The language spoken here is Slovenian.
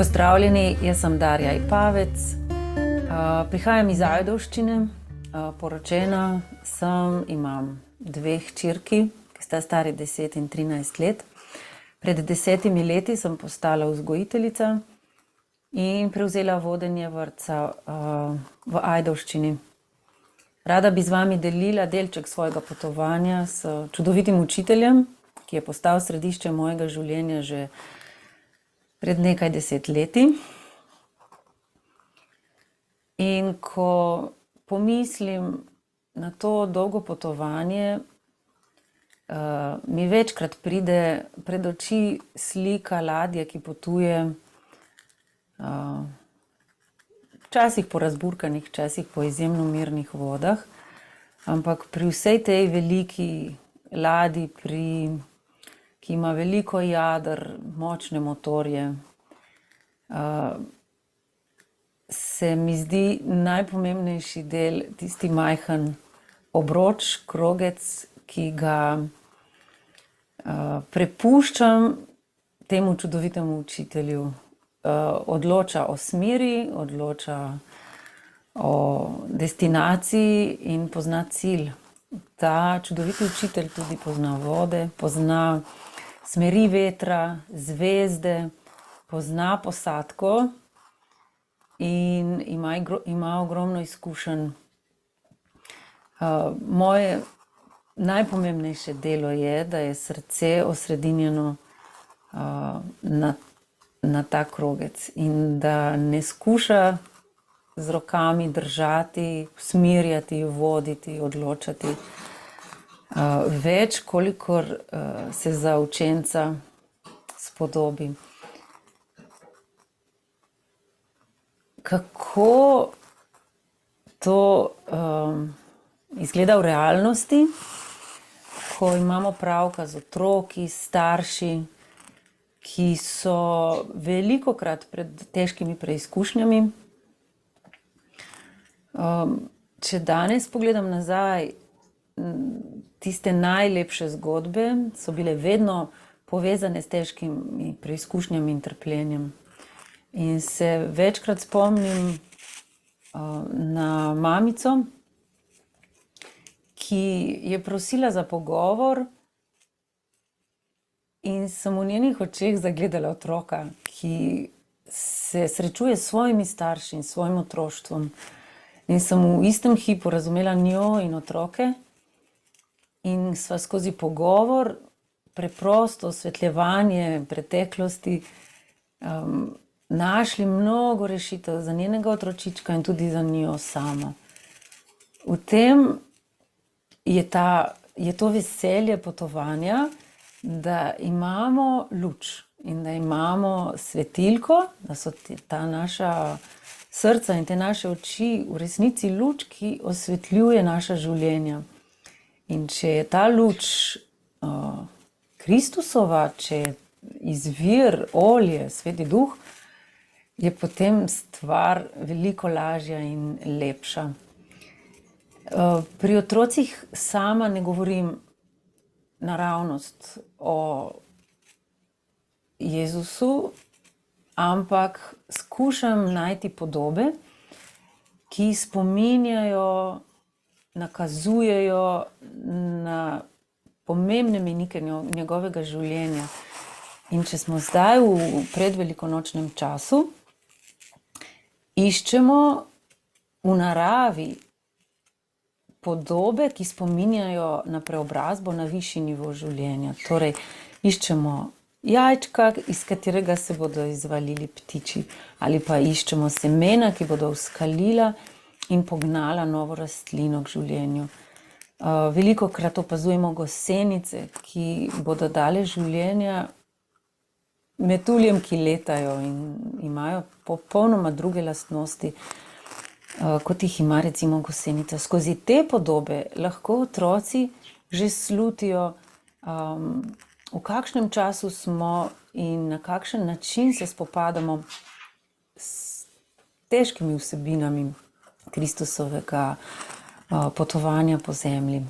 Pozdravljeni, jaz sem Darja Ipavec, prihajam iz Ajdovščine, poročena sem, imam dve hčerki, ki sta stari 10 in 13 let. Pred 10 leti sem postala vzgojiteljica in prevzela vodenje vrtca v Ajdovščini. Rada bi z vami delila delček svojega potovanja s čudovitim učiteljem, ki je postal središče mojega življenja že pred nekaj 10 leti. In ko pomislim na to dolgo potovanje, mi večkrat pride pred oči slika ladje, ki potuje, včasih po razburkanih, včasih po izjemno mirnih vodah, ampak pri vsej tej veliki ladji, ki ima veliko jader, močne motorje, se mi zdi najpomembnejši del tisti majhen obroč, krogec, ki ga prepuščam temu čudovitemu učitelju. Odloča o smeri, odloča o destinaciji in pozna cilj. Ta čudoviti učitelj tudi pozna vode, pozna smeri vetra, zvezde, pozna posadko in ima ogromno izkušenj. Moje najpomembnejše delo je, da je srce osredinjeno na ta krogec in da ne skuša z rokami držati, usmerjati, voditi, odločati več, kolikor se za učenca spodobi. Kako to izgleda v realnosti, ko imamo opravka z otroki, starši, ki so velikokrat pred težkimi preizkušnjami. Če danes pogledam nazaj, tiste najlepše zgodbe so bile vedno povezane s težkimi preizkušnjami in trpljenjem. In se večkrat spomnim na mamico, ki je prosila za pogovor in sem v njenih očeh zagledala otroka, ki se srečuje s svojimi starši in svojim otroštvom. In sem v istem hipu razumela njo in otroke in sva skozi pogovor, preprosto osvetljevanje preteklosti, našli mnogo rešitev za njenega otročička in tudi za njo samo. V tem je to veselje potovanja, da imamo luč in da imamo svetilko, da so ta naša srca in te naše oči v resnici luč, ki osvetljuje naša življenja. In če je ta luč Kristusova, če je izvir, olje, Sveti Duh, je potem stvar veliko lažja in lepša. Pri otrocih sama ne govorim naravnost o Jezusu, ampak skušam najti podobe, ki spominjajo, nakazujejo na pomembne mejnike njegovega življenja. In če smo zdaj v predvelikonočnem času, iščemo v naravi podobe, ki spominjajo na preobrazbo, na višji nivo življenja. Torej, iščemo jajčka, iz katerega se bodo izvalili ptiči, ali pa iščemo semena, ki bodo vzkalila in pognala novo rastlino k življenju. Velikokrat opazujemo gosenice, ki bodo dale življenja metuljem, ki letajo in imajo popolnoma druge lastnosti, kot jih ima recimo gosenica. Skozi te podobe lahko otroci že slutijo, v kakšnem času smo in na kakšen način se spopadamo s težkimi vsebinami Kristusovega potovanja po zemlji.